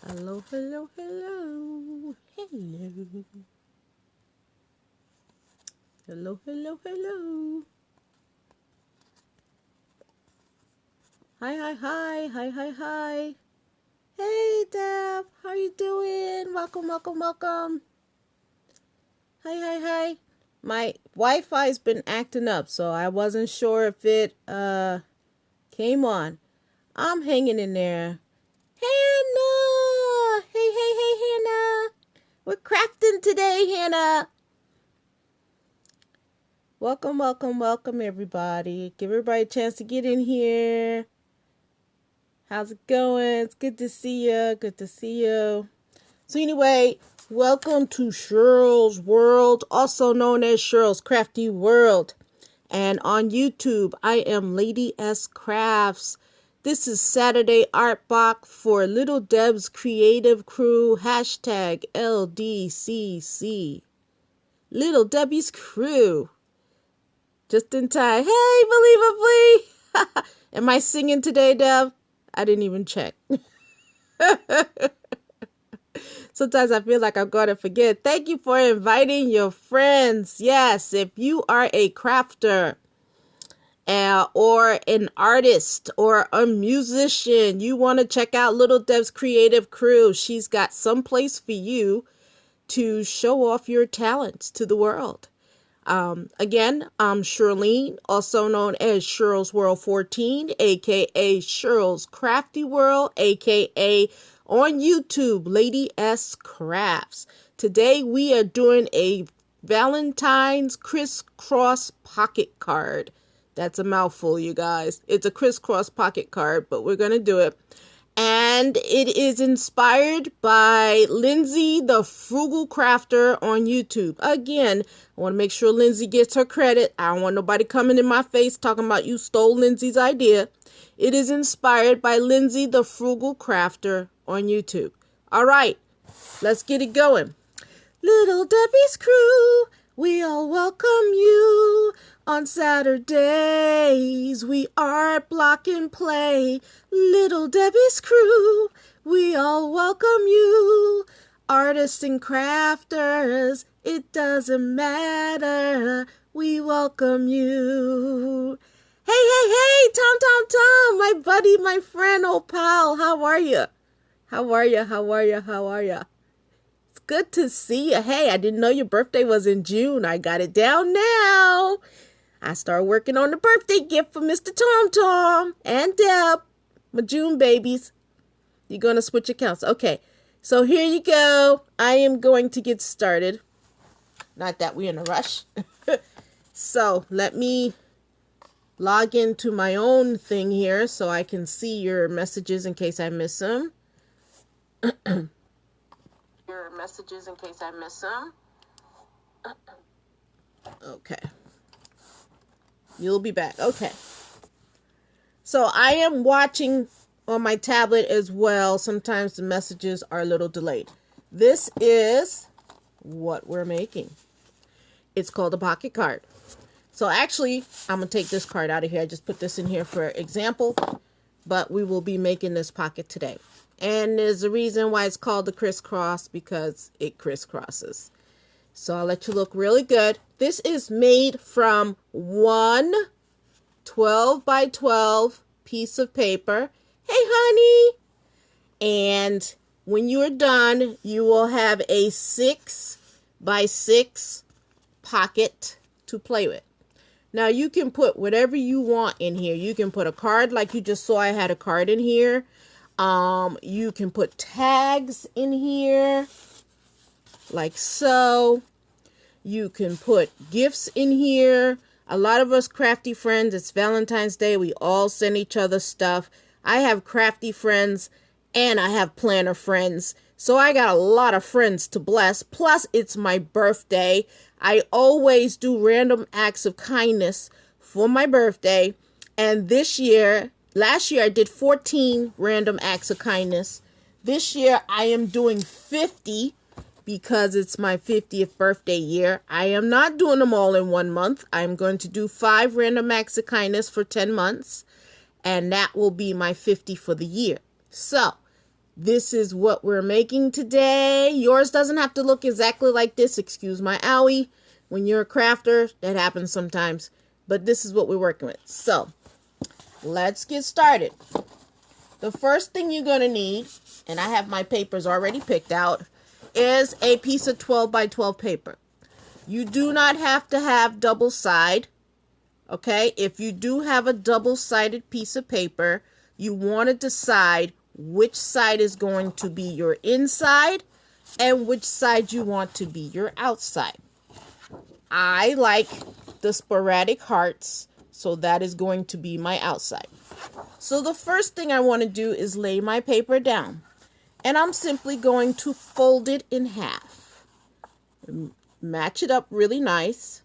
Hello, hello, hello. Hello. Hello, hello, hello. Hi, hi, hi. Hi, hi, hi. Hey, Deb. How you doing? Welcome, welcome, welcome. Hi, hi, hi. My Wi-Fi's been acting up, so I wasn't sure if it came on. I'm hanging in there. Hannah! Hey, hey, hey, Hannah. We're crafting today, Hannah. Welcome, welcome, welcome, everybody. Give everybody a chance to get in here. How's it going? It's good to see you. Good to see you. So anyway, welcome to Shirl's World, also known as Shirl's Crafty World. And on YouTube, I am Lady S Crafts. This is Saturday Art Box for Little Deb's Creative Crew, hashtag LDCC. Little Debbie's Crew. Just in time. Hey, believably. Am I singing today, Deb? I didn't even check. Sometimes I feel like I'm going to forget. Thank you for inviting your friends. Yes, if you are a crafter or an artist or a musician, you want to check out Little Deb's Creative Crew. She's got some place for you to show off your talents to the world. Again, I'm Shirlene, also known as Shirl's World 14, aka Shirl's Crafty World, aka on YouTube, Lady S Crafts. Today we are doing a Valentine's crisscross pocket card. That's a mouthful, you guys. It's a crisscross pocket card, but we're going to do it. And it is inspired by Lindsay, the Frugal Crafter on YouTube. Again, I want to make sure Lindsay gets her credit. I don't want nobody coming in my face talking about you stole Lindsay's idea. It is inspired by Lindsay, the Frugal Crafter on YouTube. All right, let's get it going. Little Debbie's Crew, we all welcome you. On Saturdays, we art block and play. Little Debbie's Crew, we all welcome you. Artists and crafters, it doesn't matter. We welcome you. Hey, hey, hey, Tom, my buddy, my friend, old pal, how are you? How are you? How are you? How are you? It's good to see you. Hey, I didn't know your birthday was in June. I got it down now. I started working on the birthday gift for Mr. Tom and Deb, my June babies. You're going to switch accounts. Okay, so here you go. I am going to get started. Not that we're in a rush. So let me log into my own thing here so I can see your messages in case I miss them. Your messages in case I miss them. Okay. You'll be back. Okay. So I am watching on my tablet as well. Sometimes the messages are a little delayed. This is what we're making. It's called a pocket card. So actually, I'm going to take this card out of here. I just put this in here for example. But we will be making this pocket today. And there's a reason why it's called the crisscross, because it crisscrosses. So I'll let you look really good. This is made from one 12 by 12 piece of paper. Hey, honey. And when you're done, you will have a 6 by 6 pocket to play with. Now, you can put whatever you want in here. You can put a card like you just saw. I had a card in here. You can put tags in here like so. You can put gifts in here. A lot of us crafty friends, it's Valentine's Day. We all send each other stuff. I have crafty friends and I have planner friends. So I got a lot of friends to bless. Plus, it's my birthday. I always do random acts of kindness for my birthday. And last year I did 14 random acts of kindness. This year I am doing 50. Because it's my 50th birthday year. I am not doing them all in 1 month. I'm going to do 5 random acts of kindness for 10 months. And that will be my 50 for the year. So, This is what we're making today. Yours doesn't have to look exactly like this. Excuse my owie. When you're a crafter, that happens sometimes. But this is what we're working with. So, let's get started. The first thing you're going to need, and I have my papers already picked out, is a piece of 12 by 12 paper. You do not have to have double side. Okay, if you do have a double-sided piece of paper, you want to decide which side is going to be your inside and which side you want to be your outside. I like the sporadic hearts, so that is going to be my outside. So the first thing I want to do is lay my paper down, and I'm simply going to fold it in half. Match it up really nice.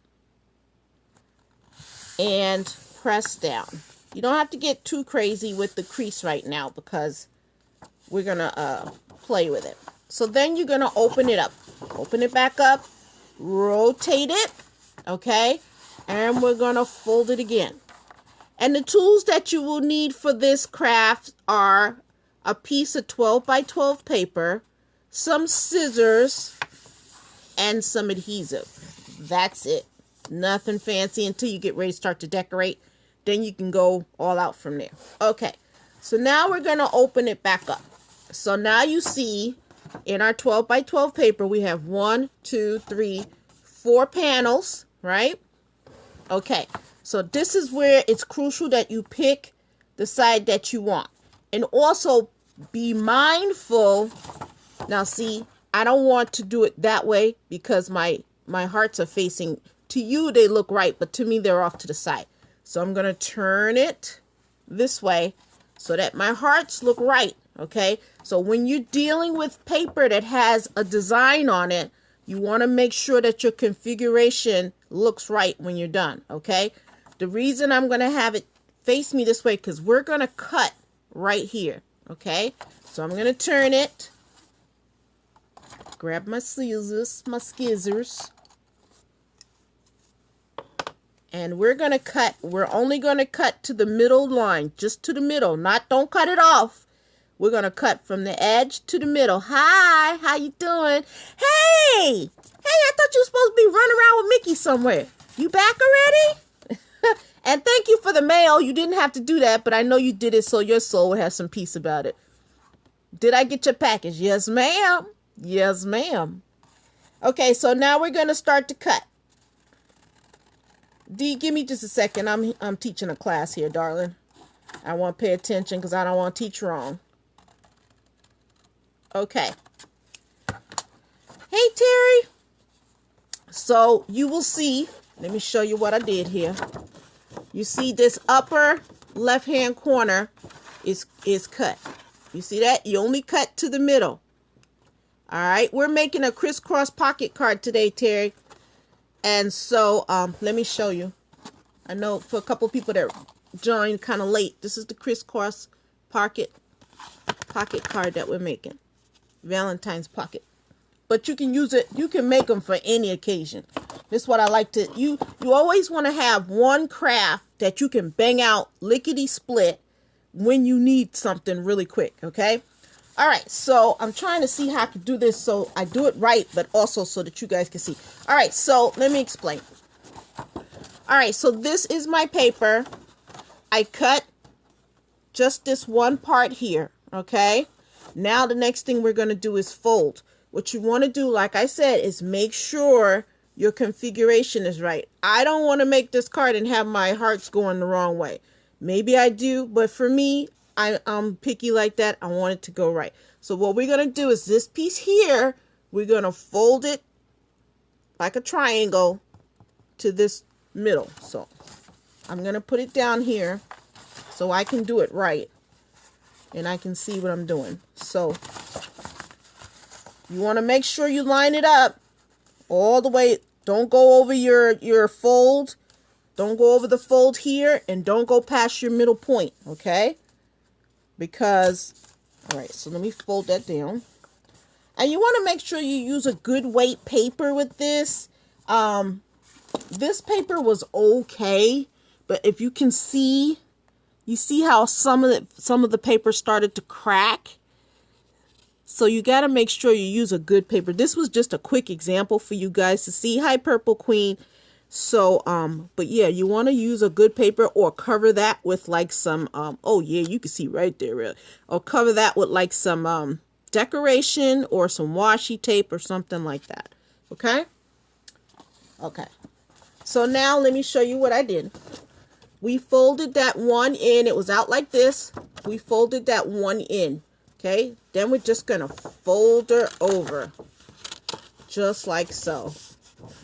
And press down. You don't have to get too crazy with the crease right now because we're going to play with it. So then you're going to open it up. Open it back up. Rotate it. Okay. And we're going to fold it again. And the tools that you will need for this craft are a piece of 12 by 12 paper, some scissors, and some adhesive. That's it. Nothing fancy until you get ready to start to decorate. Then you can go all out from there. Okay, so now we're going to open it back up. So now you see in our 12 by 12 paper, we have 1, 2, 3, 4 panels, right? Okay, so this is where it's crucial that you pick the side that you want. And also be mindful. Now see, I don't want to do it that way because my hearts are facing. To you, they look right, but to me, they're off to the side. So I'm going to turn it this way so that my hearts look right, okay? So when you're dealing with paper that has a design on it, you want to make sure that your configuration looks right when you're done, okay? The reason I'm going to have it face me this way because we're going to cut right here, okay? So I'm going to turn it, grab my scissors, and we're going to cut. We're only going to cut to the middle line, just to the middle. Don't cut it off. We're going to cut from the edge to the middle. Hi, how you doing? Hey, I thought you were supposed to be running around with Mickey somewhere. You back already? And thank you for the mail. You didn't have to do that, but I know you did it so your soul will have some peace about it. Did I get your package? Yes, ma'am. Yes, ma'am. Okay, so now we're going to start to cut. D, give me just a second. I'm teaching a class here, darling. I want to pay attention because I don't want to teach wrong. Okay. Hey, Terry. So you will see, let me show you what I did here. You see this upper left-hand corner is cut. You see that? You only cut to the middle. All right. We're making a crisscross pocket card today, Terry. And so, let me show you. I know for a couple people that joined kind of late, this is the crisscross pocket card that we're making. Valentine's pocket. But you can use it, you can make them for any occasion. This is what I like to, you always want to have one craft that you can bang out lickety split when you need something really quick, okay? All right, so I'm trying to see how I can do this so I do it right, but also so that you guys can see. All right, so let me explain. All right, so this is my paper. I cut just this one part here, okay? Now the next thing we're going to do is fold. What you want to do, like I said, is make sure your configuration is right. I don't want to make this card and have my hearts going the wrong way. Maybe I do, but for me, I'm picky like that. I want it to go right. So what we're going to do is this piece here, we're going to fold it like a triangle to this middle. So I'm going to put it down here so I can do it right and I can see what I'm doing. So you want to make sure you line it up all the way. Don't go over your fold. Don't go over the fold here and don't go past your middle point, okay? Because, all right, so let me fold that down. And you want to make sure you use a good weight paper with this. This paper was okay, but if you can see, you see how some of the paper started to crack. So you got to make sure you use a good paper. This was just a quick example for you guys to see. Hi, Purple Queen. So, but yeah, you want to use a good paper or cover that with like some, oh yeah, you can see right there, really. Or cover that with like some, decoration or some washi tape or something like that. Okay? Okay. So now let me show you what I did. We folded that one in. It was out like this. We folded that one in. Okay? Then we're just going to fold her over. Just like so.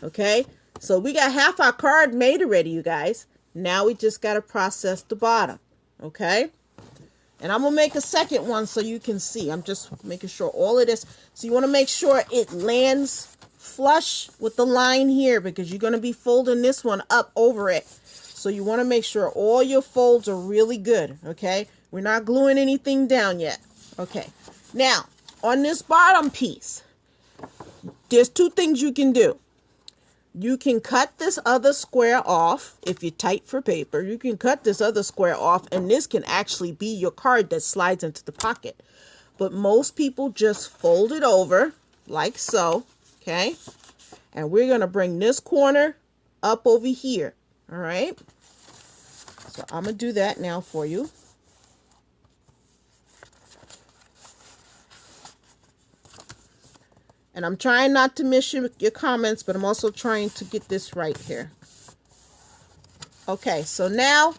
Okay? So we got half our card made already, you guys. Now we just got to process the bottom. Okay? And I'm going to make a second one so you can see. I'm just making sure all of this. So you want to make sure it lands flush with the line here because you're going to be folding this one up over it. So you want to make sure all your folds are really good. Okay? We're not gluing anything down yet. Okay. Now, on this bottom piece, there's two things you can do. You can cut this other square off. If you're tight for paper, you can cut this other square off, and this can actually be your card that slides into the pocket. But most people just fold it over like so, okay? And we're going to bring this corner up over here, all right? So I'm going to do that now for you. And I'm trying not to miss your comments, but I'm also trying to get this right here. Okay, so now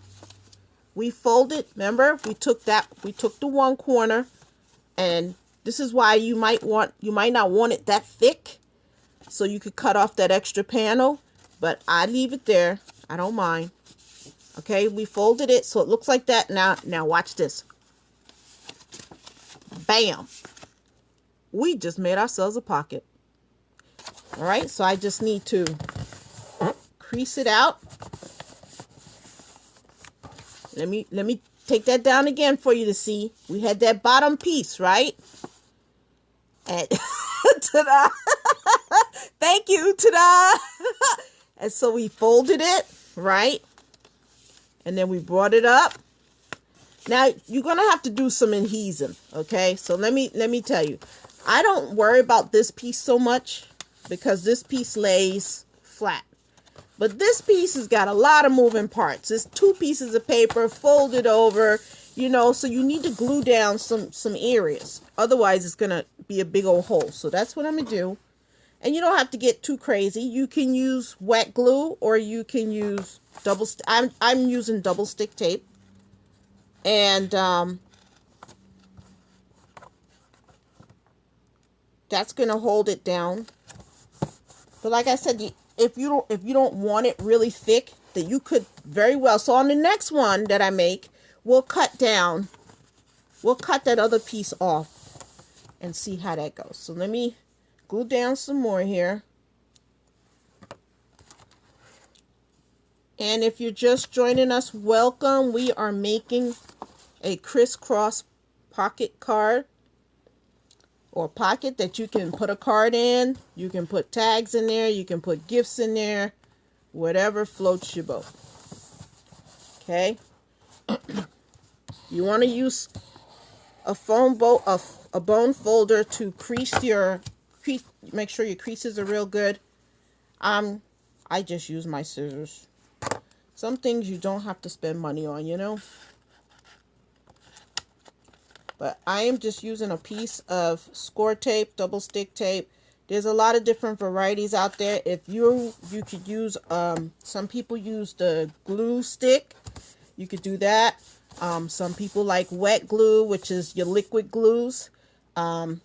we folded. Remember, we took the one corner, and this is why you might not want it that thick, so you could cut off that extra panel, but I leave it there. I don't mind. Okay, we folded it so it looks like that. Now watch this. Bam. We just made ourselves a pocket. All right, so I just need to crease it out. Let me take that down again for you to see. We had that bottom piece, right? And ta-da! Thank you, ta-da! And so we folded it, right? And then we brought it up. Now you're gonna have to do some adhesive, okay? So let me tell you. I don't worry about this piece so much because this piece lays flat. But this piece has got a lot of moving parts. It's two pieces of paper folded over, you know, so you need to glue down some areas. Otherwise, it's going to be a big old hole. So that's what I'm going to do. And you don't have to get too crazy. You can use wet glue or you can use I'm using double stick tape. And that's going to hold it down. But like I said, if you don't want it really thick, that you could very well. So on the next one that I make, we'll cut that other piece off and see how that goes. So let me glue down some more here. And if you're just joining us, welcome. We are making a crisscross pocket card. Or pocket that you can put a card in. You can put tags in there. You can put gifts in there. Whatever floats your boat. Okay. You want to use a bone folder to make sure your creases are real good. I just use my scissors. Some things you don't have to spend money on, you know. But I am just using a piece of score tape, double stick tape. There's a lot of different varieties out there. If you could use, some people use the glue stick. You could do that. Some people like wet glue, which is your liquid glues. Like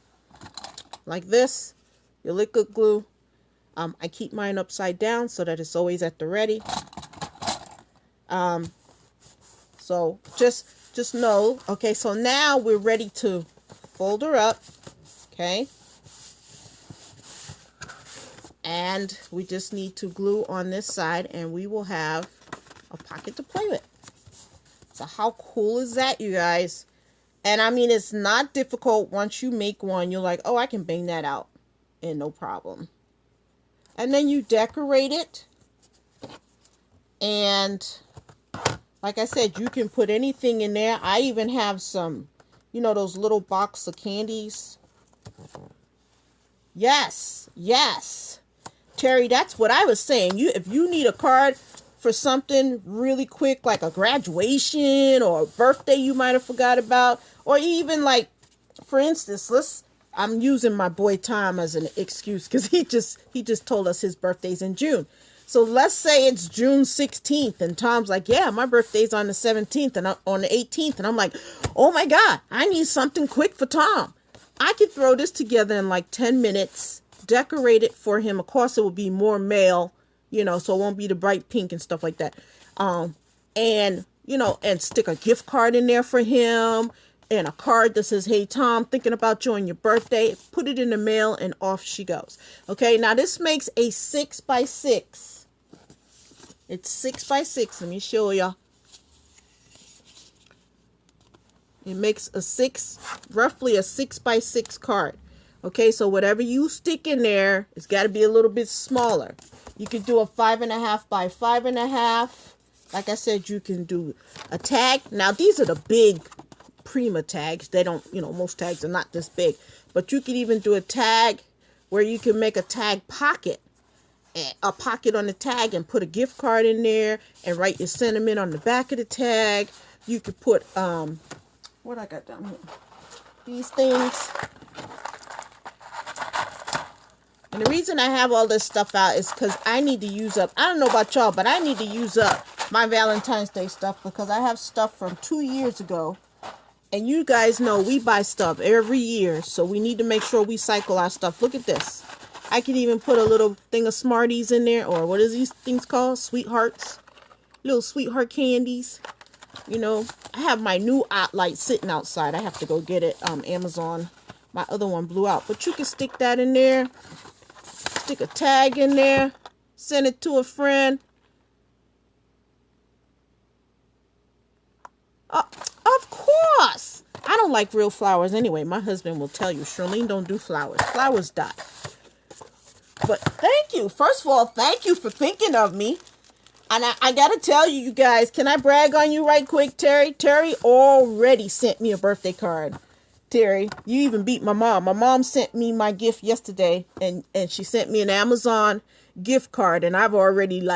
this, your liquid glue. I keep mine upside down so that it's always at the ready. So just know, okay, so now we're ready to fold her up, okay? And we just need to glue on this side and we will have a pocket to play with. So how cool is that, you guys? And I mean, it's not difficult. Once you make one, you're like, oh, I can bang that out and no problem. And then you decorate it. And like I said, you can put anything in there. I even have some, you know, those little box of candies. Yes, yes. Terry, that's what I was saying. If you need a card for something really quick, like a graduation or a birthday you might have forgot about, or even like, for instance, I'm using my boy Tom as an excuse because he just told us his birthday's in June. So let's say it's June 16th and Tom's like, yeah, my birthday's on the 17th and on the 18th. And I'm like, oh my God, I need something quick for Tom. I could throw this together in like 10 minutes, decorate it for him. Of course, it will be more male, so it won't be the bright pink and stuff like that. And stick a gift card in there for him and a card that says, hey, Tom, thinking about you on your birthday. Put it in the mail and off she goes. Okay, now this makes a 6x6. It's 6x6. Let me show you. It makes roughly a 6x6 card. Okay, so whatever you stick in there, it's got to be a little bit smaller. You could do a 5.5 by 5.5. Like I said, you can do a tag. Now, these are the big Prima tags. They don't, most tags are not this big. But you could even do a tag where you can make a tag pocket. A pocket on the tag and put a gift card in there and write your sentiment on the back of the tag. You could put, what I got down here? These things. And the reason I have all this stuff out is because I need to use up, I don't know about y'all, but I need to use up my Valentine's Day stuff because I have stuff from 2 years ago. And you guys know we buy stuff every year, so we need to make sure we cycle our stuff. Look at this. I can even put a little thing of Smarties in there, or what is these things called? Sweethearts. Little sweetheart candies. I have my new light sitting outside. I have to go get it. Amazon. My other one blew out. But you can stick that in there. Stick a tag in there. Send it to a friend. Of course. I don't like real flowers anyway. My husband will tell you, Shirlene, don't do flowers. Flowers die. But thank you. First of all, thank you for thinking of me. And I got to tell you, you guys, can I brag on you right quick, Terry? Terry already sent me a birthday card. Terry, you even beat my mom. My mom sent me my gift yesterday, and she sent me an Amazon gift card. And I've already,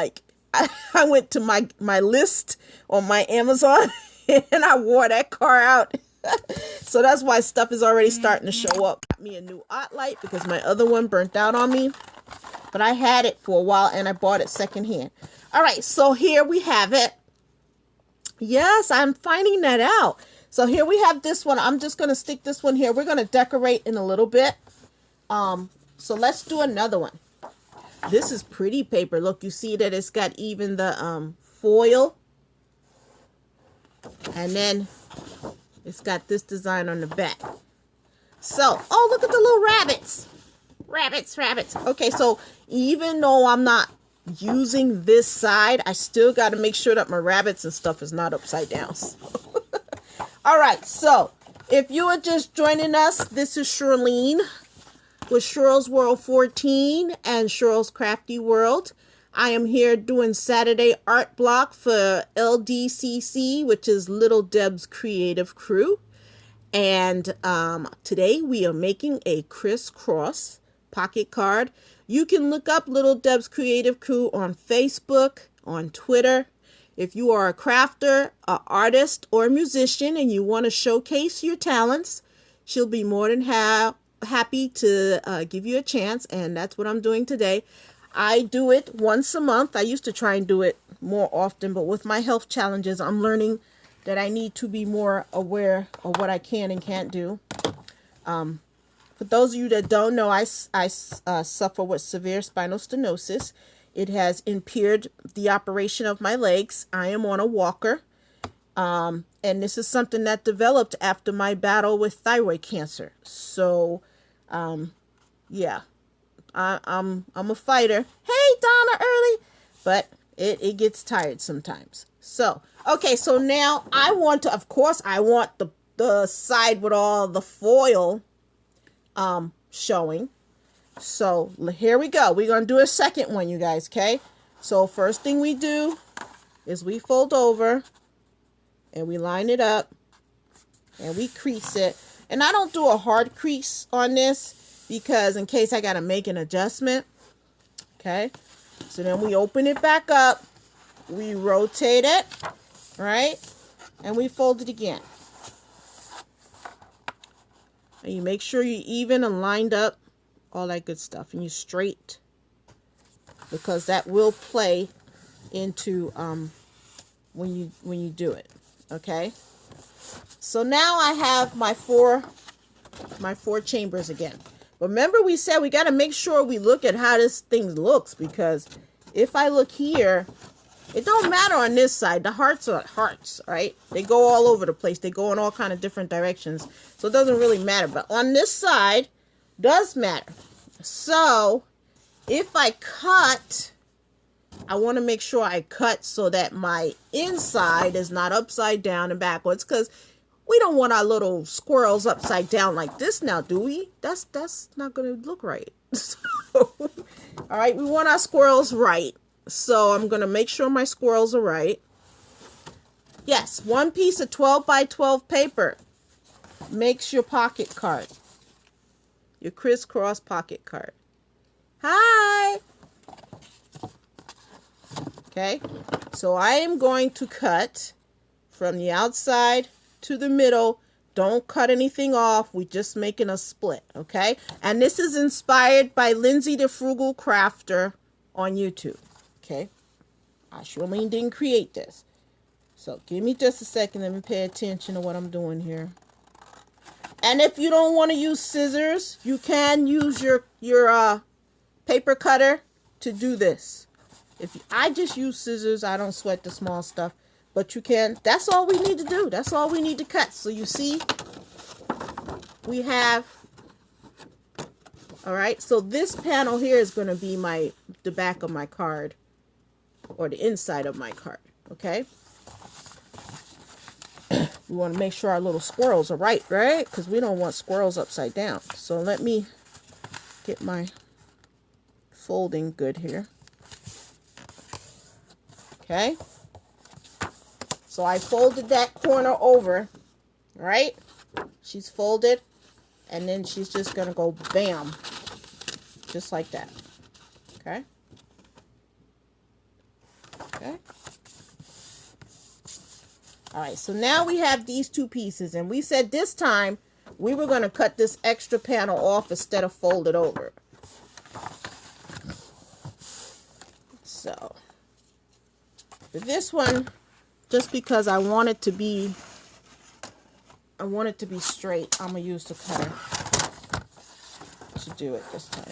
I went to my list on my Amazon, and I wore that card out. So that's why stuff is already starting to show up. Got me a new art light because my other one burnt out on me. But I had it for a while, and I bought it secondhand. All right, so here we have it. Yes, I'm finding that out. So here we have this one. I'm just going to stick this one here. We're going to decorate in a little bit. So let's do another one. This is pretty paper. Look, you see that it's got even the foil. And then it's got this design on the back. So, oh, look at the little rabbits. Rabbits. Okay, so even though I'm not using this side, I still got to make sure that my rabbits and stuff is not upside down. So. All right, so if you are just joining us, this is Shirlene with Shirl's World 14 and Shirl's Crafty World. I am here doing Saturday art block for LDCC, which is Little Deb's Creative Crew. And today we are making a crisscross pocket card. You can look up Little Deb's Creative Crew on Facebook, on Twitter. If you are a crafter, an artist, or a musician and you want to showcase your talents, she'll be more than happy to give you a chance. And that's what I'm doing today. I do it once a month. I used to try and do it more often, but with my health challenges, I'm learning that I need to be more aware of what I can and can't do. For those of you that don't know, I suffer with severe spinal stenosis. It has impaired the operation of my legs. I am on a walker. And this is something that developed after my battle with thyroid cancer. So, yeah, I'm a fighter. Hey, Donna Early. But it gets tired sometimes. So, okay, so now I want to, of course, I want the side with all the foil showing. So here we go. We're going to do a second one, you guys, okay? So first thing we do is we fold over and we line it up and we crease it. And I don't do a hard crease on this because in case I got to make an adjustment. Okay. So then we open it back up. We rotate it, right? And we fold it again. And you make sure you're even and lined up, all that good stuff. And you straight, because that will play into when you do it. Okay. So now I have my four chambers again. Remember we said we got to make sure we look at how this thing looks, because if I look here, it don't matter on this side. The hearts are hearts, right? They go all over the place. They go in all kind of different directions. So it doesn't really matter. But on this side, does matter. So if I cut, I want to make sure I cut so that my inside is not upside down and backwards, because we don't want our little squirrels upside down like this now, do we? That's not going to look right. So, all right, we want our squirrels right. So I'm going to make sure my squirrels are right. Yes, one piece of 12 by 12 paper makes your pocket card. Your crisscross pocket card. Hi! Okay, so I am going to cut from the outside to the middle. Don't cut anything off. We're just making a split, okay? And this is inspired by Lindsay the Frugal Crafter on YouTube. Okay, Shirlene didn't create this. So give me just a second. Let me pay attention to what I'm doing here. And if you don't want to use scissors, you can use your paper cutter to do this. I just use scissors, I don't sweat the small stuff. But you can. That's all we need to do. That's all we need to cut. So you see, we have. All right. So this panel here is going to be the back of my card. Or the inside of my card, okay? We want to make sure our little squirrels are right? Because we don't want squirrels upside down. So let me get my folding good here. Okay? So I folded that corner over, right? She's folded, and then she's just going to go bam, just like that, okay? Okay. All right, so now we have these two pieces, and we said this time we were going to cut this extra panel off instead of fold it over. So for this one, just because I want it to be straight, I'm going to use the cutter to do it this time.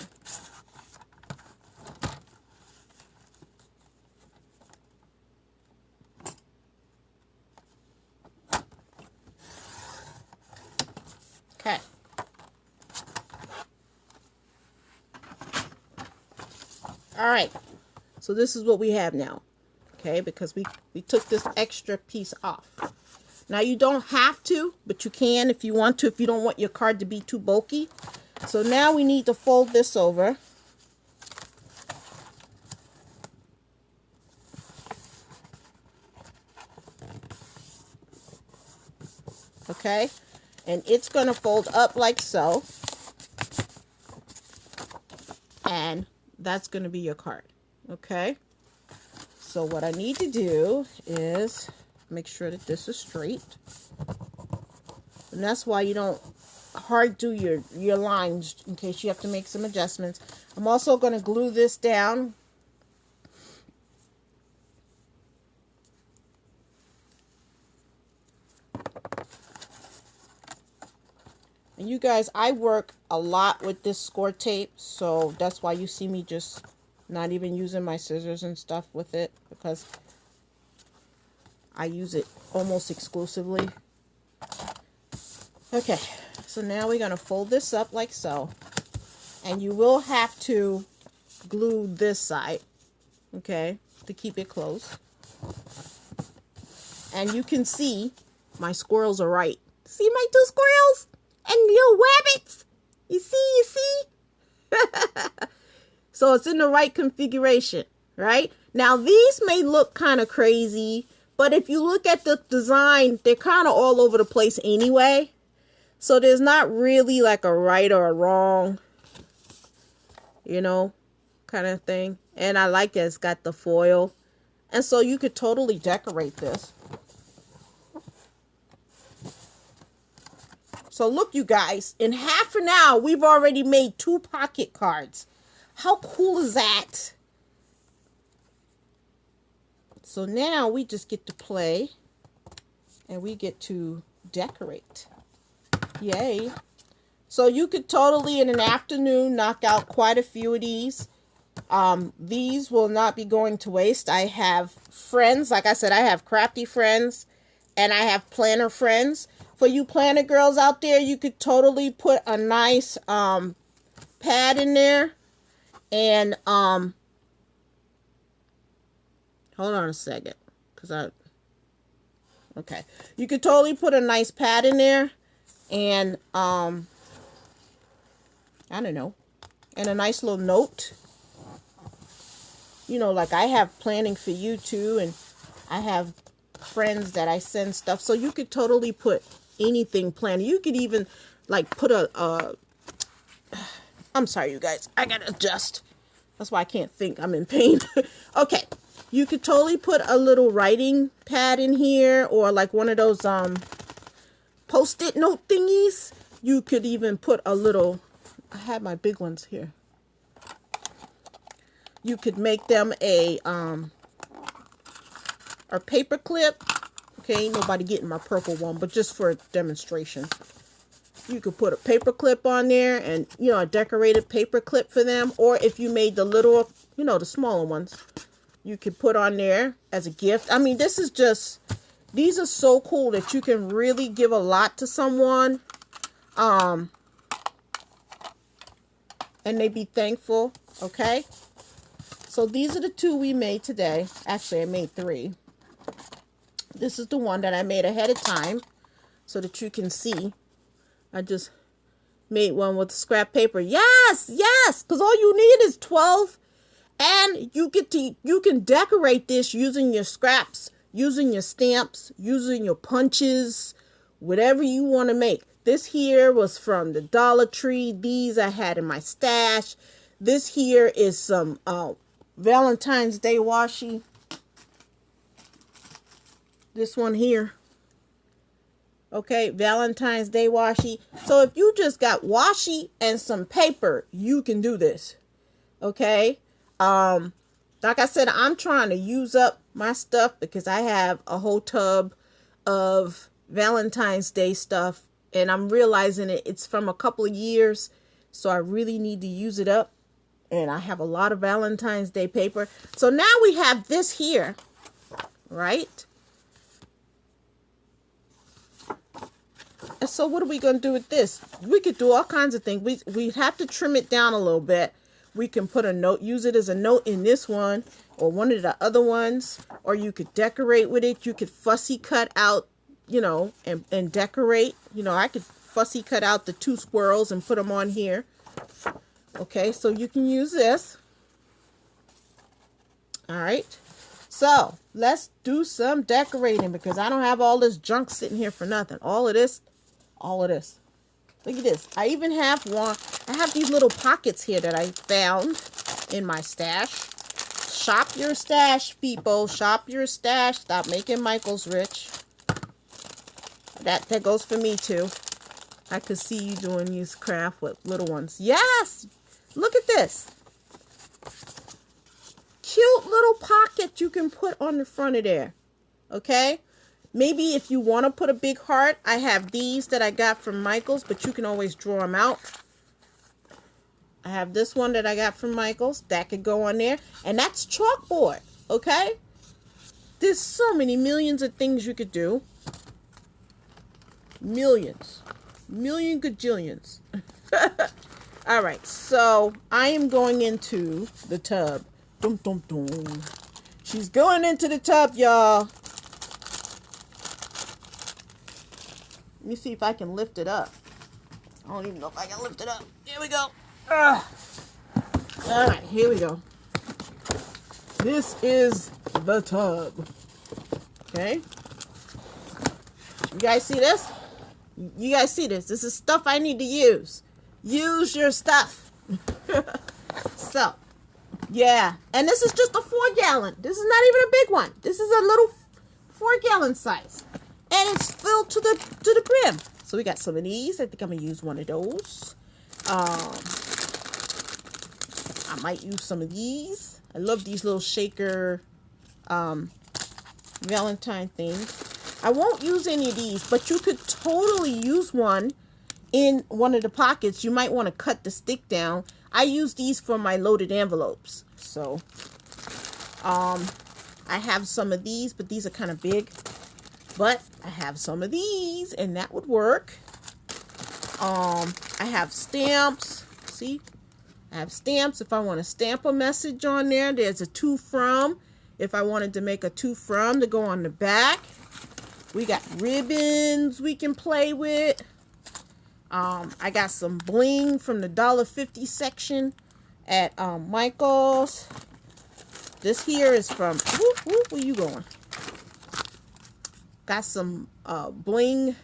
Okay. All right. So this is what we have now. Okay, because we took this extra piece off. Now you don't have to, but you can if you want to, if you don't want your card to be too bulky. So now we need to fold this over. Okay, and it's going to fold up like so. And that's going to be your card. Okay. So what I need to do is make sure that this is straight. And that's why you don't hard do your lines in case you have to make some adjustments. I'm also going to glue this down. And you guys, I work a lot with this score tape, so that's why you see me just not even using my scissors and stuff with it, because I use it almost exclusively. Okay, so now we're going to fold this up like so. And you will have to glue this side, okay, to keep it closed. And you can see my squirrels are right. See my two squirrels and little rabbits? You see? So it's in the right configuration, right? Now these may look kind of crazy, but if you look at the design, they're kind of all over the place anyway. So there's not really like a right or a wrong, you know, kind of thing. And I like that it's got the foil. And so you could totally decorate this. So look, you guys, in half an hour, we've already made 2 pocket cards. How cool is that? So now we just get to play and we get to decorate. Yay. So you could totally in an afternoon knock out quite a few of these. These will not be going to waste. I have friends, like I said, I have crafty friends and I have planner friends. For you planner girls out there, you could totally put a nice pad in there and hold on a second, okay, you could totally put a nice pad in there and I don't know, and a nice little note. You know, like I have planning for you too, and I have friends that I send stuff, so you could totally put anything planned. You could even like put I'm sorry, you guys, I gotta adjust. That's why I can't think. I'm in pain. Okay, you could totally put a little writing pad in here, or like one of those post-it note thingies. You could even put a little, I have my big ones here. You could make them a paper clip. Okay, ain't nobody getting my purple one, but just for a demonstration. You could put a paper clip on there and, you know, a decorated paper clip for them. Or if you made the little, you know, the smaller ones, you could put on there as a gift. I mean, this is just, these are so cool that you can really give a lot to someone. And they be thankful. Okay. So these are the 2 we made today. Actually, I made 3. This is the one that I made ahead of time so that you can see. I just made one with scrap paper. Yes, yes, because all you need is 12. And you can decorate this using your scraps, using your stamps, using your punches, whatever you want to make. This here was from the Dollar Tree. These I had in my stash. This here is some Valentine's Day washi. This one here. Okay, Valentine's Day washi. So if you just got washi and some paper, you can do this. Okay. Like I said, I'm trying to use up my stuff because I have a whole tub of Valentine's Day stuff, and I'm realizing it's from a couple of years, so I really need to use it up. And I have a lot of Valentine's Day paper. So now we have this here, right? And so what are we going to do with this? We could do all kinds of things. We have to trim it down a little bit. We can put a note, use it as a note in this one or one of the other ones, or you could decorate with it. You could fussy cut out, you know, and decorate. You know, I could fussy cut out the 2 squirrels and put them on here. Okay, so you can use this. All right. So let's do some decorating because I don't have all this junk sitting here for nothing. All of this. Look at this. I even have one. I have these little pockets here that I found in my stash. Shop your stash, people. Shop your stash. Stop making Michaels rich. That goes for me too. I could see you doing these craft with little ones. Yes! Look at this. Cute little pocket you can put on the front of there. Okay? Maybe if you want to put a big heart, I have these that I got from Michaels, but you can always draw them out. I have this one that I got from Michaels. That could go on there. And that's chalkboard. Okay? There's so many millions of things you could do. Millions. Million gajillions. All right. So I am going into the tub. Dum, dum, dum. She's going into the tub, y'all. Let me see if I can lift it up. I don't even know if I can lift it up. Here we go. Ugh. All right, here we go. This is the tub. Okay. You guys see this? You guys see this? This is stuff I need to use. Use your stuff. So, yeah. And this is just a 4-gallon. This is not even a big one. This is a little 4-gallon size. And it's filled to the brim. So we got some of these. I think I'm going to use one of those. I might use some of these. I love these little shaker Valentine things. I won't use any of these, but you could totally use one in one of the pockets. You might want to cut the stick down. I use these for my loaded envelopes. So, I have some of these, but these are kind of big. But I have some of these, and that would work. I have stamps. See? I have stamps. If I want to stamp a message on there, there's a to from. If I wanted to make a to from to go on the back. We got ribbons we can play with. I got some bling from the $1.50 section at Michael's. This here is from, where you going? Got some bling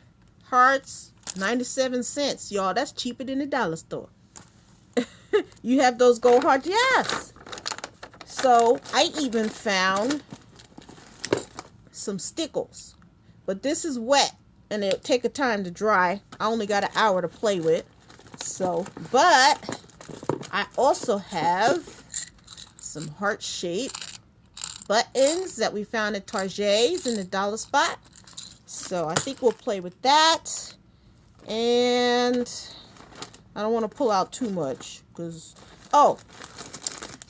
hearts, 97 cents. Y'all, that's cheaper than the dollar store. You have those gold hearts? Yes. So, I even found some stickles. But this is wet, and it'll take a time to dry. I only got an hour to play with. So, but I also have some heart-shaped buttons that we found at Target's in the dollar spot. So, I think we'll play with that. And I don't want to pull out too much.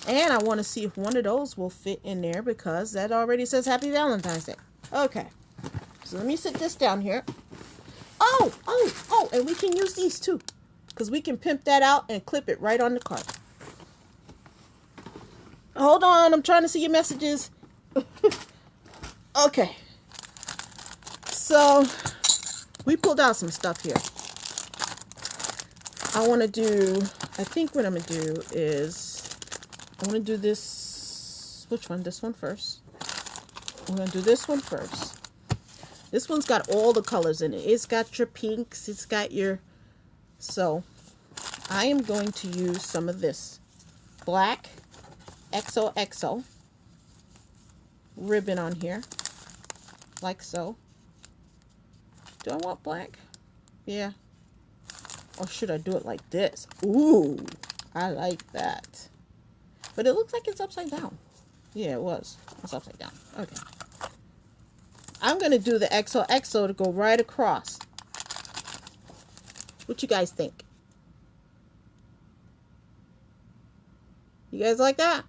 And I want to see if one of those will fit in there because that already says Happy Valentine's Day. Okay. So let me sit this down here. Oh, and we can use these too. Because we can pimp that out and clip it right on the card. Hold on, I'm trying to see your messages. Okay. So, we pulled out some stuff here. I think what I'm going to do is, I want to do this, which one? This one first. I'm going to do this one first. This one's got all the colors in it. It's got your pinks. It's got your... So, I am going to use some of this black XOXO ribbon on here. Like so. Do I want black? Yeah. Or should I do it like this? Ooh, I like that. But it looks like it's upside down. Yeah, it was. It's upside down. Okay. I'm going to do the XOXO to go right across. What you guys think? You guys like that?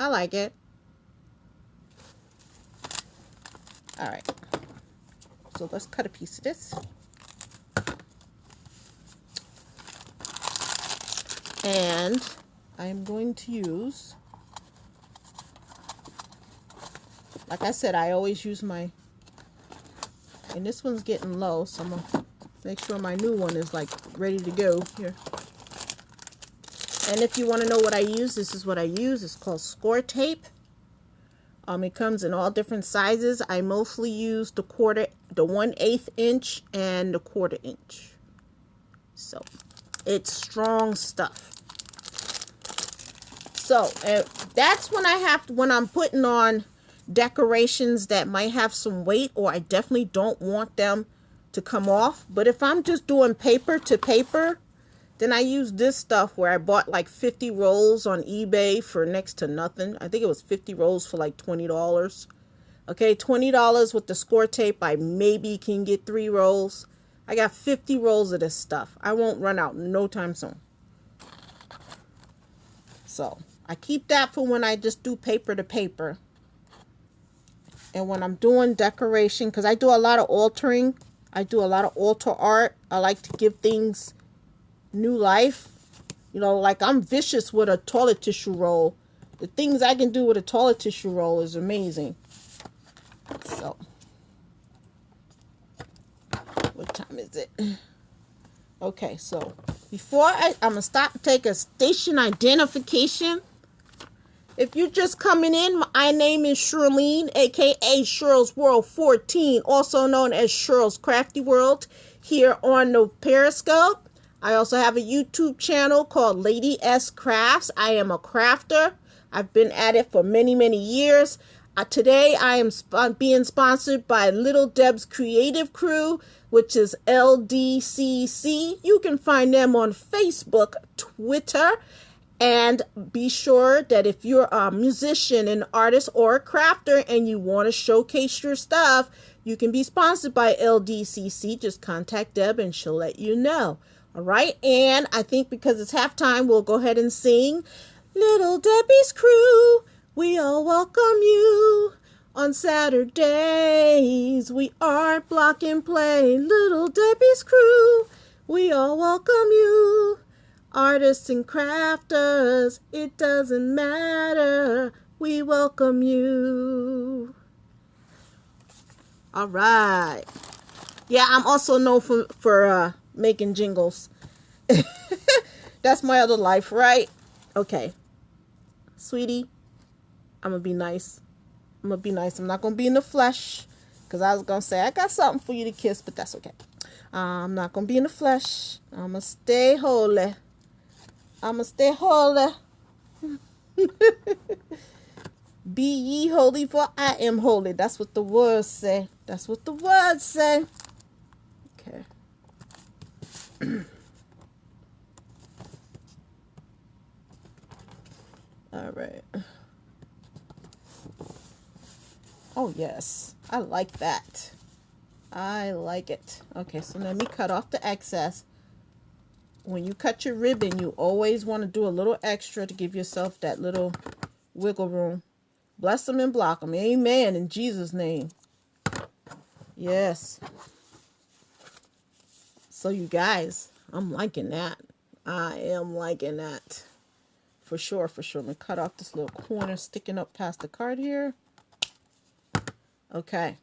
I like it. Alright. So let's cut a piece of this. And I am going to use, like I said, I always use my, and this one's getting low, so I'm going to make sure my new one is like ready to go here. And if you want to know what I use, this is what I use. It's called score tape. It comes in all different sizes. I mostly use the 1/8 inch and the 1/4 inch. So it's strong stuff. So that's when I'm putting on decorations that might have some weight, or I definitely don't want them to come off. But if I'm just doing paper to paper, then I use this stuff where I bought like 50 rolls on eBay for next to nothing. I think it was 50 rolls for like $20. Okay, $20 with the score tape. I maybe can get 3 rolls. I got 50 rolls of this stuff. I won't run out no time soon. So I keep that for when I just do paper to paper. And when I'm doing decoration, because I do a lot of altering. I do a lot of altar art. I like to give things new life. You know, like I'm vicious with a toilet tissue roll. The things I can do with a toilet tissue roll is amazing. So, what time is it? Okay, so before I'm going to stop and take a station identification. If you're just coming in, my name is Shirlene, aka Shirl's World 14, also known as Shirl's Crafty World, here on the Periscope. I also have a YouTube channel called Lady S Crafts. I am a crafter. I've been at it for many, many years. Today I am being sponsored by Little Deb's Creative Crew, which is LDCC. You can find them on Facebook, Twitter, and be sure that if you're a musician, an artist, or a crafter and you want to showcase your stuff, you can be sponsored by LDCC. Just contact Deb and she'll let you know. All right. And I think because it's halftime, we'll go ahead and sing Little Debbie's Crew. We all welcome you. On Saturdays, we aren't block and play. Little Debbie's Crew. We all welcome you. Artists and crafters, it doesn't matter. We welcome you. All right. Yeah, I'm also known for making jingles. That's my other life, right? Okay. Sweetie, I'm going to be nice. I'm going to be nice. I'm not going to be in the flesh. Because I was going to say, I got something for you to kiss, but that's okay. I'm not going to be in the flesh. I'm going to stay holy. I'm going to stay holy. Be ye holy, for I am holy. That's what the words say. That's what the words say. Okay. All right. Oh, yes. I like that. I like it. Okay, so let me cut off the excess. When you cut your ribbon, you always want to do a little extra to give yourself that little wiggle room. Bless them and block them. Amen. In Jesus' name. Yes. So you guys, I'm liking that. I am liking that. For sure, for sure. I'm going to cut off this little corner sticking up past the card here. Okay.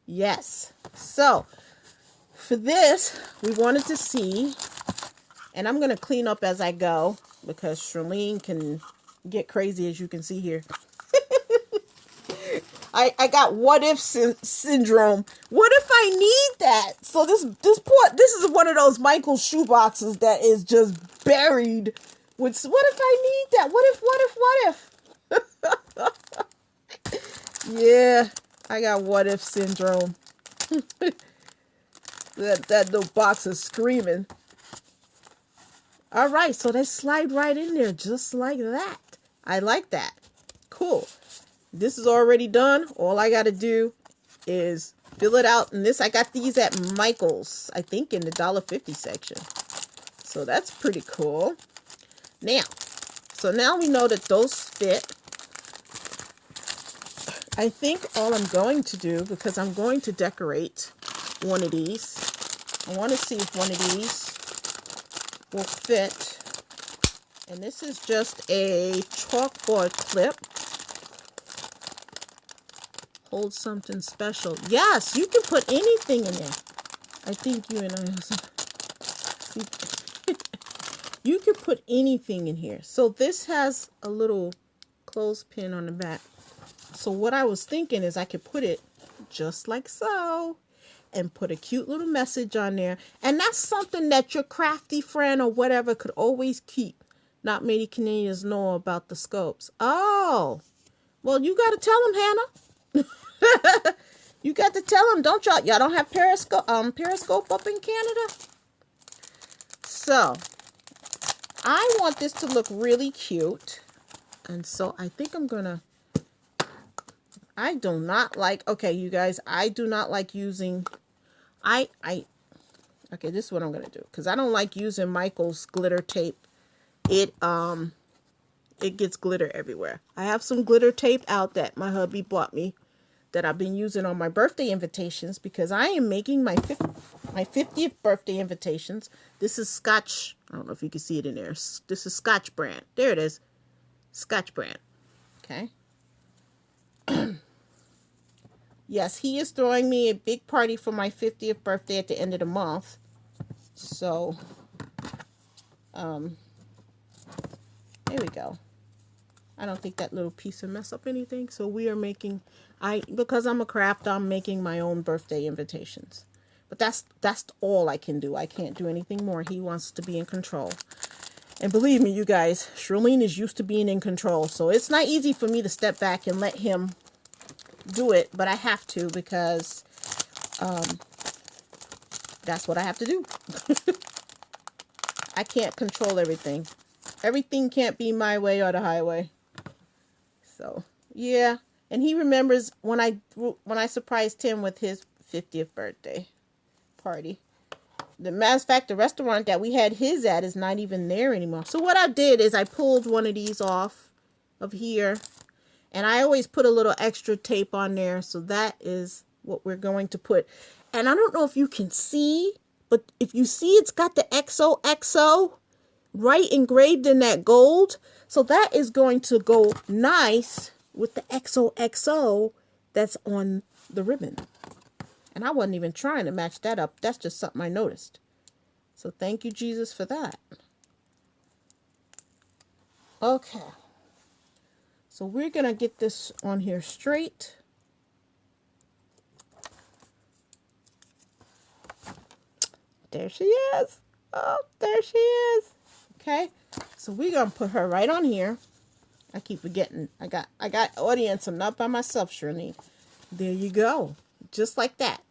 Yes. So, for this, we wanted to see, and I'm going to clean up as I go, because Shirlene can get crazy, as you can see here. I got what if syndrome. What if I need that? So this is one of those Michael shoe boxes that is just buried with, what if I need that? What if? Yeah, I got what if syndrome. that little box is screaming. All right, so they slide right in there just like that. I like that. Cool. This is already done. All I got to do is fill it out. And this, I got these at Michael's, I think in the $1.50 section. So that's pretty cool. Now, so now we know that those fit. I think all I'm going to do, because I'm going to decorate one of these. I want to see if one of these will fit. And this is just a chalkboard clip. Hold something special. Yes, you can put anything in there. I think you and I you can put anything in here. So this has a little clothespin on the back. So what I was thinking is I could put it just like so and put a cute little message on there. And that's something that your crafty friend or whatever could always keep. Not many Canadians know about the scopes. Oh, well, you got to tell them, Hannah. You got to tell them, don't y'all? Y'all don't have Periscope up in Canada? So, I want this to look really cute. And so, I think I'm going to... I do not like... Okay, you guys, I do not like using... Okay, this is what I'm going to do. Because I don't like using Michael's glitter tape. It gets glitter everywhere. I have some glitter tape out that my hubby bought me, that I've been using on my birthday invitations, because I am making my 50th birthday invitations. This is Scotch. I don't know if you can see it in there. This is Scotch brand. There it is. Scotch brand. Okay. Yes, he is throwing me a big party for my 50th birthday at the end of the month. So, there we go. I don't think that little piece will mess up anything. So we are making, because I'm a crafter, I'm making my own birthday invitations. But that's all I can do. I can't do anything more. He wants to be in control. And believe me, you guys, Shirlene is used to being in control. So it's not easy for me to step back and let him do it. But I have to, because that's what I have to do. I can't control everything. Everything can't be my way or the highway. So, yeah. And he remembers when I surprised him with his 50th birthday party. The matter of fact, the restaurant that we had his at is not even there anymore. So what I did is I pulled one of these off of here. And I always put a little extra tape on there. So that is what we're going to put. And I don't know if you can see, but if you see, it's got the XOXO right engraved in that gold. So that is going to go nice with the XOXO that's on the ribbon. And I wasn't even trying to match that up. That's just something I noticed. So thank you, Jesus, for that. Okay. So we're going to get this on here straight. There she is. Oh, there she is. Okay. So we're going to put her right on here. I keep forgetting. I got audience. I'm not by myself, Shirlene. There you go. Just like that.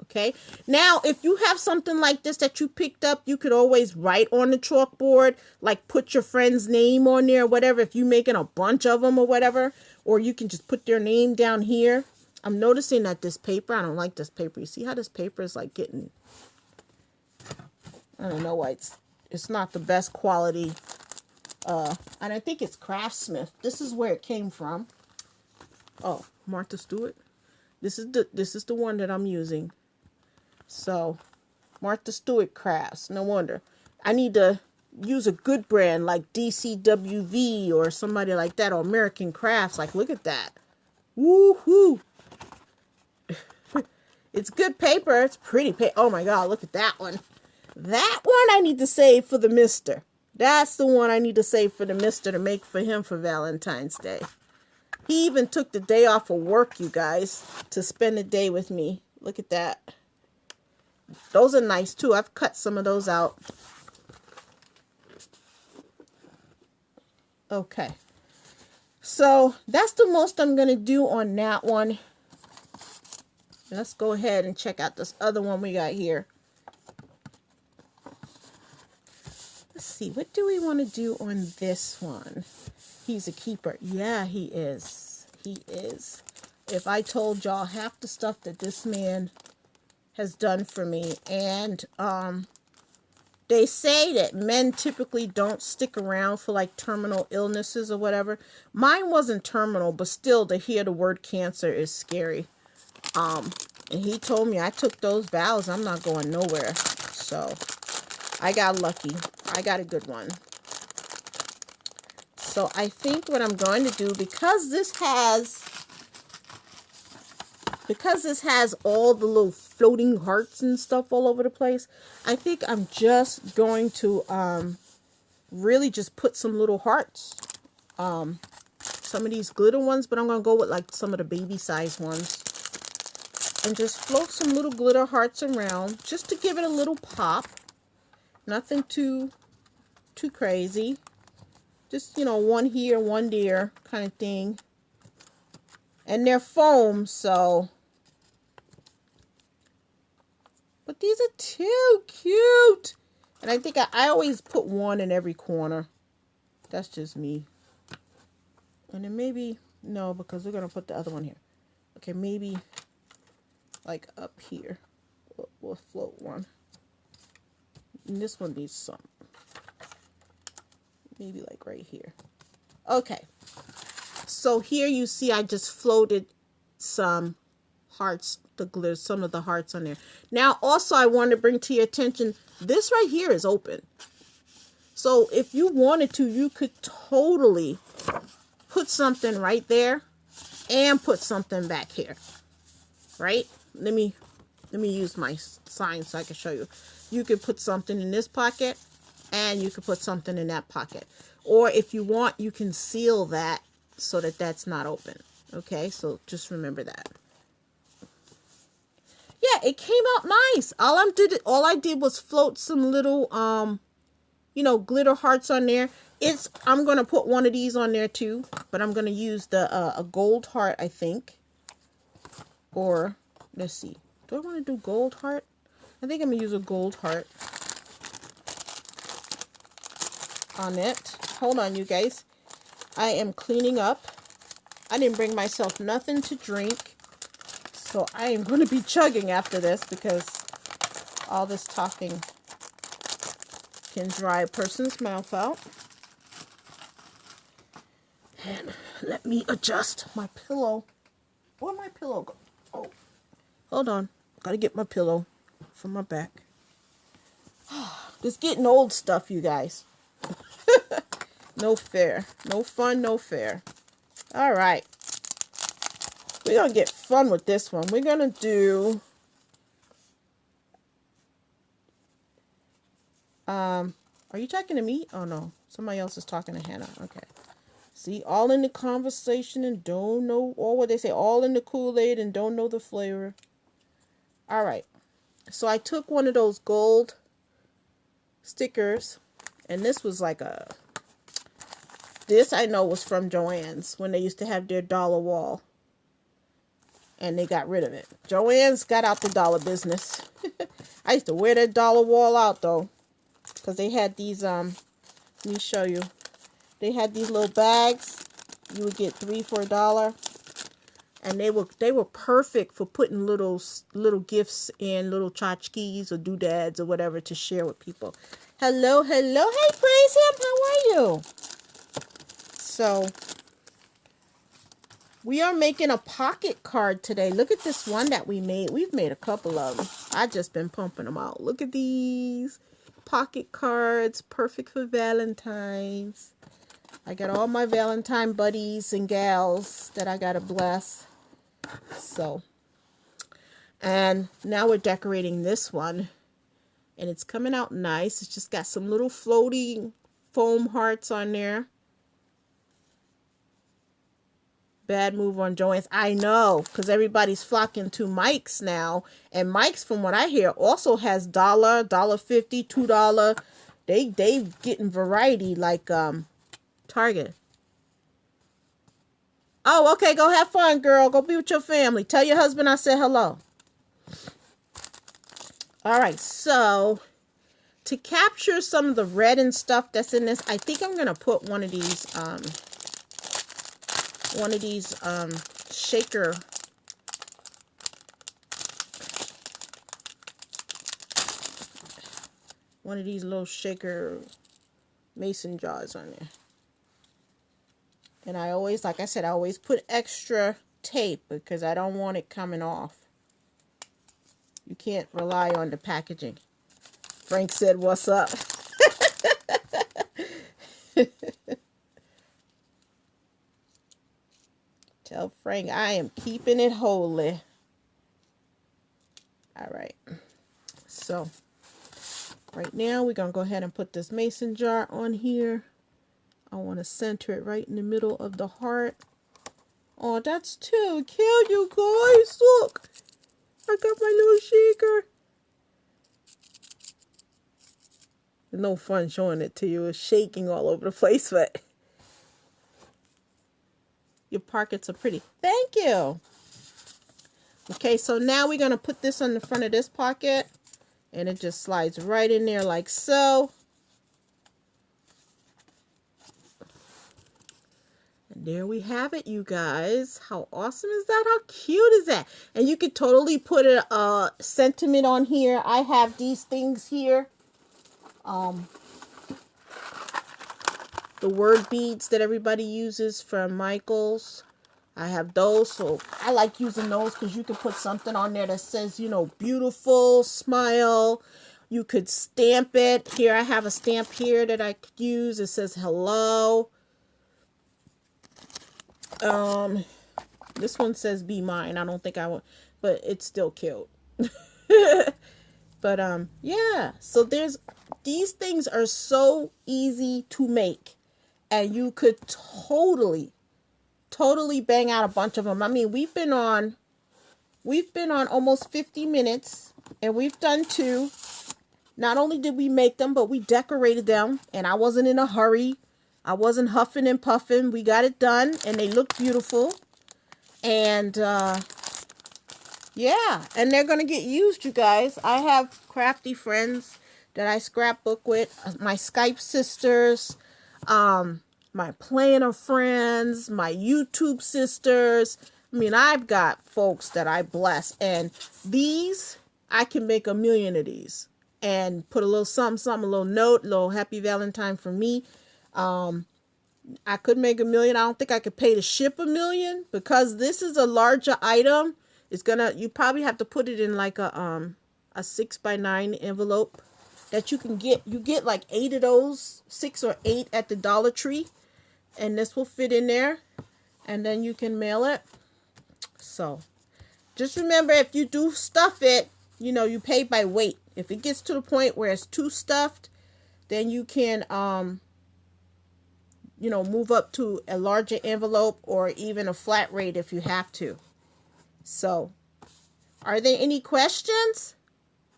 Okay. Now, if you have something like this that you picked up, you could always write on the chalkboard, like put your friend's name on there or whatever, if you're making a bunch of them or whatever, or you can just put their name down here. I'm noticing that this paper, I don't like this paper. You see how this paper is like getting, I don't know why it's not the best quality. And I think it's Craftsmith. This is where it came from. Oh, Martha Stewart. This is the one that I'm using. So, Martha Stewart Crafts. No wonder. I need to use a good brand like DCWV or somebody like that, or American Crafts. Like, look at that. Woohoo! It's good paper. It's pretty paper. Oh my God, look at that one. That one I need to save for the mister. That's the one I need to save for the mister to make for him for Valentine's Day. He even took the day off of work, you guys, to spend the day with me. Look at that. Those are nice, too. I've cut some of those out. Okay. So, that's the most I'm going to do on that one. Let's go ahead and check out this other one we got here. Let's see. What do we want to do on this one? He's a keeper. Yeah, he is. He is. If I told y'all half the stuff that this man has done for me. And they say that men typically don't stick around for like terminal illnesses or whatever. Mine wasn't terminal, but still to hear the word cancer is scary. And he told me I took those vows, I'm not going nowhere. So I got lucky. I got a good one. So I think what I'm going to do, because this has all the little floating hearts and stuff all over the place, I think I'm just going to really just put some little hearts. Some of these glitter ones, but I'm going to go with like some of the baby size ones. And just float some little glitter hearts around just to give it a little pop. Nothing too crazy. Just, you know, one here, one there kind of thing. And they're foam, so. But these are too cute. And I think I always put one in every corner. That's just me. And then maybe, no, because we're going to put the other one here. Okay, maybe like up here. We'll float one. And this one needs some. Maybe like right here. Okay. So here you see I just floated some hearts, the glitter, some of the hearts on there. Now also I want to bring to your attention, this right here is open. So if you wanted to, you could totally put something right there and put something back here. Right? Let me use my sign so I can show you. You could put something in this pocket And you could put something in that pocket. Or if you want, you can seal that so that that's not open. Okay, so just remember that. Yeah, it came out nice. All I did was float some little glitter hearts on there. I'm gonna put one of these on there too, but I'm gonna use a gold heart, I think. Or let's see, do I want to do gold heart? I think I'm gonna use a gold heart on it. Hold on, you guys. I am cleaning up. I didn't bring myself nothing to drink, so I am going to be chugging after this because all this talking can dry a person's mouth out. And let me adjust my pillow. Where'd my pillow go? Oh, hold on. Gotta get my pillow from my back. This getting old stuff, you guys. No fair. No fun, no fair. All right. We're going to get fun with this one. We're going to do... are you talking to me? Oh, no. Somebody else is talking to Hannah. Okay. See, all in the conversation and don't know... Or what they say, all in the Kool-Aid and don't know the flavor. All right. So I took one of those gold stickers. And this was like a... This I know was from Joann's when they used to have their dollar wall. And they got rid of it. Joann's got out the dollar business. I used to wear that dollar wall out though. Because they had these, let me show you. They had these little bags. You would get 3 for $1. And they were perfect for putting little gifts in, little tchotchkes or doodads or whatever to share with people. Hello, hello. Hey, Praise Him. How are you? So, we are making a pocket card today. Look at this one that we made. We've made a couple of them. I've just been pumping them out. Look at these pocket cards. Perfect for Valentine's. I got all my Valentine buddies and gals that I got to bless. So, and now we're decorating this one. And it's coming out nice. It's just got some little floating foam hearts on there. Bad move on Joann's. I know, because everybody's flocking to Mike's now. And Mike's, from what I hear, also has $1, $1.50, $2. They getting variety like Target. Oh, okay. Go have fun, girl. Go be with your family. Tell your husband I said hello. All right. So, to capture some of the red and stuff that's in this, I think I'm going to put one of these shaker one of these little shaker mason jars on there. And I always, like I said, I always put extra tape because I don't want it coming off. You can't rely on the packaging. Frank said, "What's up?" Tell Frank I am keeping it holy. All right. So, right now we're going to go ahead and put this mason jar on here. I want to center it right in the middle of the heart. Oh, that's too cute, you guys. Look. I got my little shaker. It's no fun showing it to you. It's shaking all over the place, but... Your pockets are pretty. Thank you. Okay, so now we're going to put this on the front of this pocket. And it just slides right in there like so. And there we have it, you guys. How awesome is that? How cute is that? And you could totally put a sentiment on here. I have these things here. The word beads that everybody uses from Michaels. I have those, so I like using those because you can put something on there that says, you know, beautiful, smile. You could stamp it. Here, I have a stamp here that I could use. It says hello. This one says be mine. I don't think I want, but it's still cute. But, yeah, so there's these things are so easy to make, and you could totally bang out a bunch of them. I mean, we've been on almost 50 minutes, and we've done 2. Not only did we make them, but we decorated them, and I wasn't in a hurry. I wasn't huffing and puffing. We got it done, and they look beautiful. And yeah, and they're going to get used, you guys. I have crafty friends that I scrapbook with, my Skype sisters, my planner friends, my YouTube sisters. I mean, I've got folks that I bless, and these, I can make a million of these and put a little something, a little note, a little happy Valentine for me. I could make a million. I don't think I could pay to ship a million, because this is a larger item. You probably have to put it in like a 6x9 envelope that you can get. You get like 8 of those, 6 or 8 at the Dollar Tree, and this will fit in there, and then you can mail it. So just remember, if you do stuff it, you pay by weight. If it gets to the point where it's too stuffed, then you can move up to a larger envelope or even a flat rate if you have to. So, are there any questions?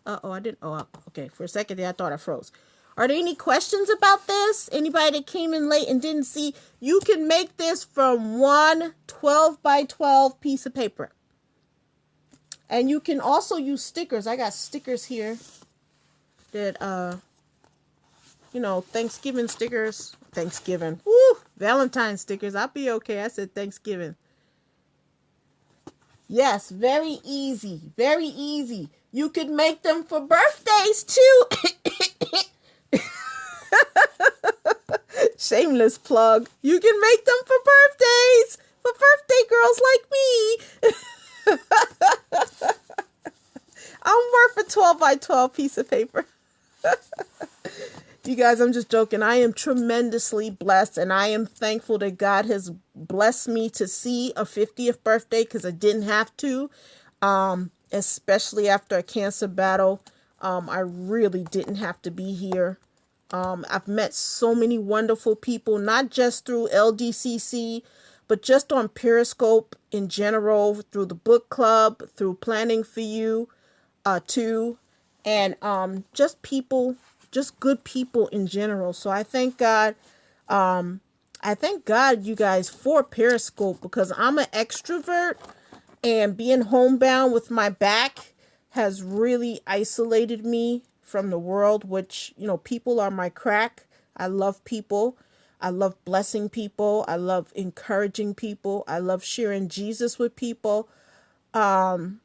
Okay. For a second there, I thought I froze. Are there any questions about this? Anybody that came in late and didn't see? You can make this from one 12x12 piece of paper. And you can also use stickers. I got stickers here that, Thanksgiving stickers. Valentine stickers. I'll be okay. I said Thanksgiving. Yes, very easy. Very easy. You could make them for birthdays too. Shameless plug. You can make them for birthdays. For birthday girls like me. I'm worth a 12x12 piece of paper. You guys, I'm just joking. I am tremendously blessed, and I am thankful that God has blessed me to see a 50th birthday, because I didn't have to, especially after a cancer battle. I really didn't have to be here. I've met so many wonderful people, not just through LDCC, but just on Periscope in general, through the book club, through Planning for You, too, and just good people in general. So I thank God. You guys, for Periscope, because I'm an extrovert, and being homebound with my back has really isolated me from the world, which, people are my crack. I love people. I love blessing people. I love encouraging people. I love sharing Jesus with people. And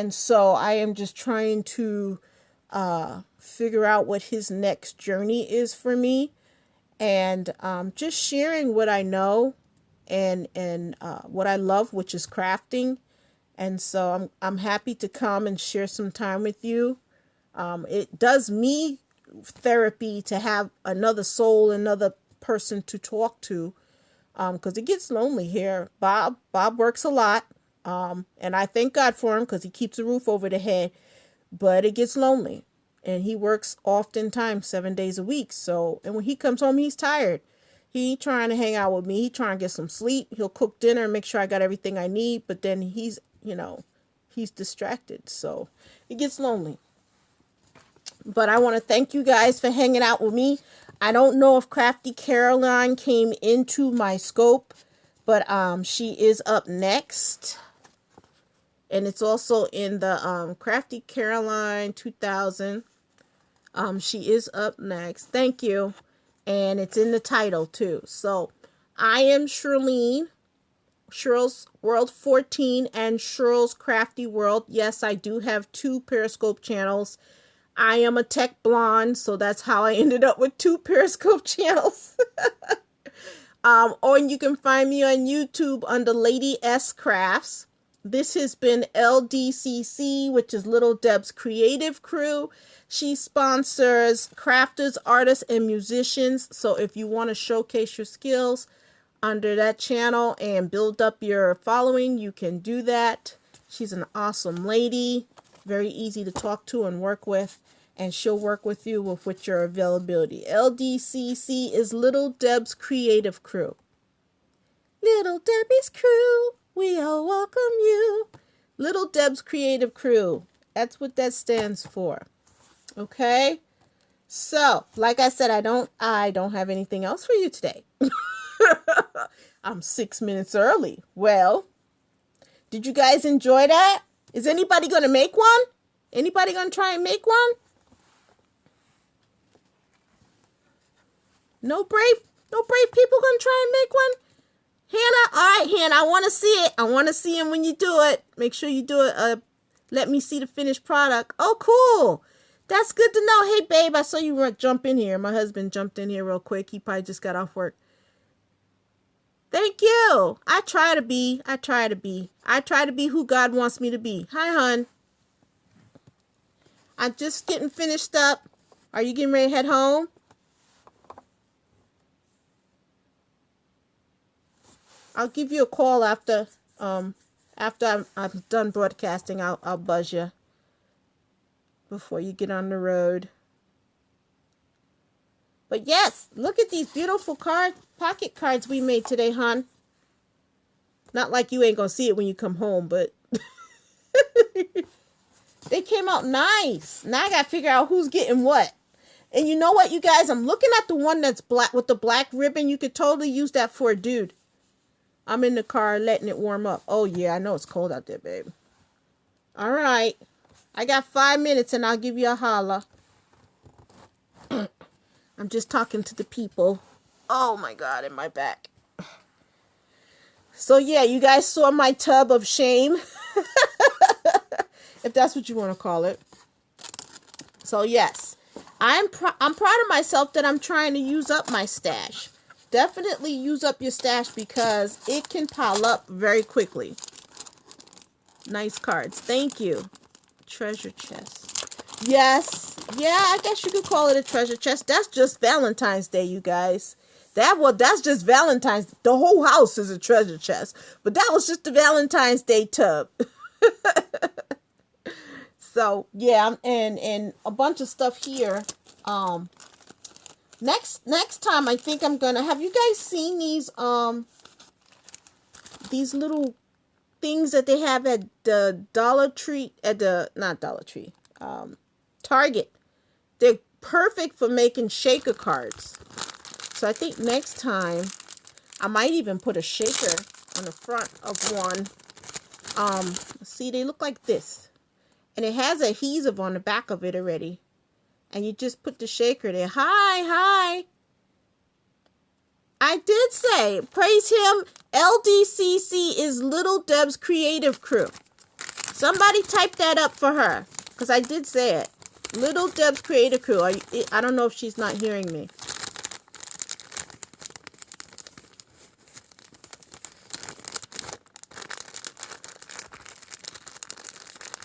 so I am just trying to figure out what his next journey is for me, and just sharing what I know and what I love, which is crafting. And so I'm happy to come and share some time with you. It does me therapy to have another soul, another person to talk to, because it gets lonely here. Bob works a lot, and I thank God for him, because he keeps a roof over the head. But it gets lonely, and he works oftentimes 7 days a week. So, and when he comes home, he's tired. He trying to hang out with me. He trying to get some sleep. He'll cook dinner and make sure I got everything I need. But then he's distracted. So it gets lonely. But I want to thank you guys for hanging out with me. I don't know if Crafty Caroline came into my scope, but she is up next. And it's also in the Crafty Caroline 2000. She is up next. Thank you. And it's in the title too. So I am Shirlene, Shirl's World 14 and Shirl's Crafty World. Yes, I do have 2 Periscope channels. I am a tech blonde, so that's how I ended up with 2 Periscope channels. Or you can find me on YouTube under Lady S Crafts. This has been LDCC, which is Little Deb's Creative Crew. She sponsors crafters, artists, and musicians. So if you want to showcase your skills under that channel and build up your following, you can do that. She's an awesome lady, very easy to talk to and work with. and she'll work with you with your availability. LDCC is Little Deb's Creative Crew. Little Debbie's Crew, we all welcome you. Little Deb's Creative Crew. That's what that stands for. Okay? So, like I said, I don't have anything else for you today. I'm 6 minutes early. Well, did you guys enjoy that? Is anybody going to make one? Anybody going to try and make one? No brave people going to try and make one? Hannah, all right, Hannah, I want to see it. I want to see him when you do it. Make sure you do it. Let me see the finished product. Oh, cool. That's good to know. Hey, babe, I saw you jump in here. My husband jumped in here real quick. He probably just got off work. Thank you. I try to be who God wants me to be. Hi, hon. I'm just getting finished up. Are you getting ready to head home? I'll give you a call after I'm done broadcasting. I'll buzz you before you get on the road. But yes, look at these beautiful pocket cards we made today, hon. Not like you ain't gonna see it when you come home, but they came out nice. Now I gotta figure out who's getting what. And you know what, you guys? I'm looking at the one that's black with the black ribbon. You could totally use that for a dude. I'm in the car letting it warm up. Oh, yeah, I know it's cold out there, babe. All right. I got 5 minutes and I'll give you a holla. I'm just talking to the people. Oh, my God, in my back. So, yeah, you guys saw my tub of shame. If that's what you want to call it. So, yes. I'm proud of myself that I'm trying to use up my stash. Definitely use up your stash because it can pile up very quickly. Nice cards. Thank you. Treasure chest. Yes. Yeah, I guess you could call it a treasure chest. That's just Valentine's Day, you guys. That's just Valentine's. The whole house is a treasure chest. But that was just the Valentine's Day tub. So, yeah, and a bunch of stuff here. Next time, I think I'm gonna have you guys seen these little things that they have at the Target. They're perfect for making shaker cards. So I think next time I might even put a shaker on the front of one. See, they look like this, and it has adhesive on the back of it already. And you just put the shaker there. Hi. I did say, praise him. LDCC is Little Deb's Creative Crew. Somebody type that up for her. Because I did say it. Little Deb's Creative Crew. I don't know if she's not hearing me.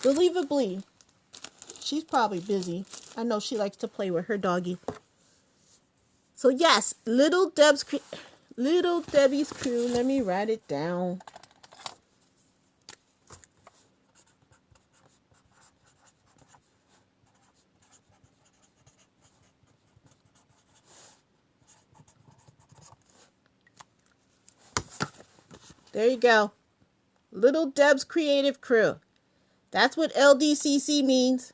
Believably, she's probably busy. I know she likes to play with her doggy. So yes, Little Debbie's Crew. Let me write it down. There you go. Little Deb's Creative Crew. That's what LDCC means.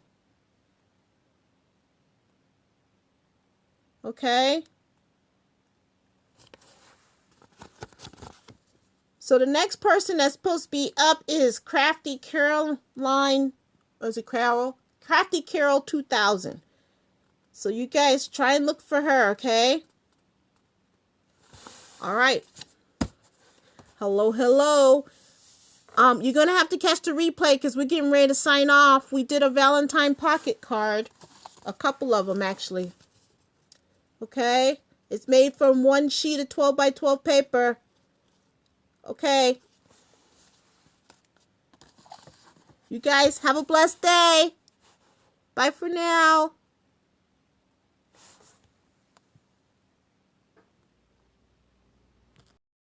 Okay. So the next person that's supposed to be up is Crafty Caroline. Was it Carol? Crafty Carol 2000. So you guys try and look for her, okay? All right. Hello. You're going to have to catch the replay because we're getting ready to sign off. We did a Valentine pocket card. A couple of them, actually. Okay? It's made from one sheet of 12 by 12 paper. Okay. You guys have a blessed day. Bye for now.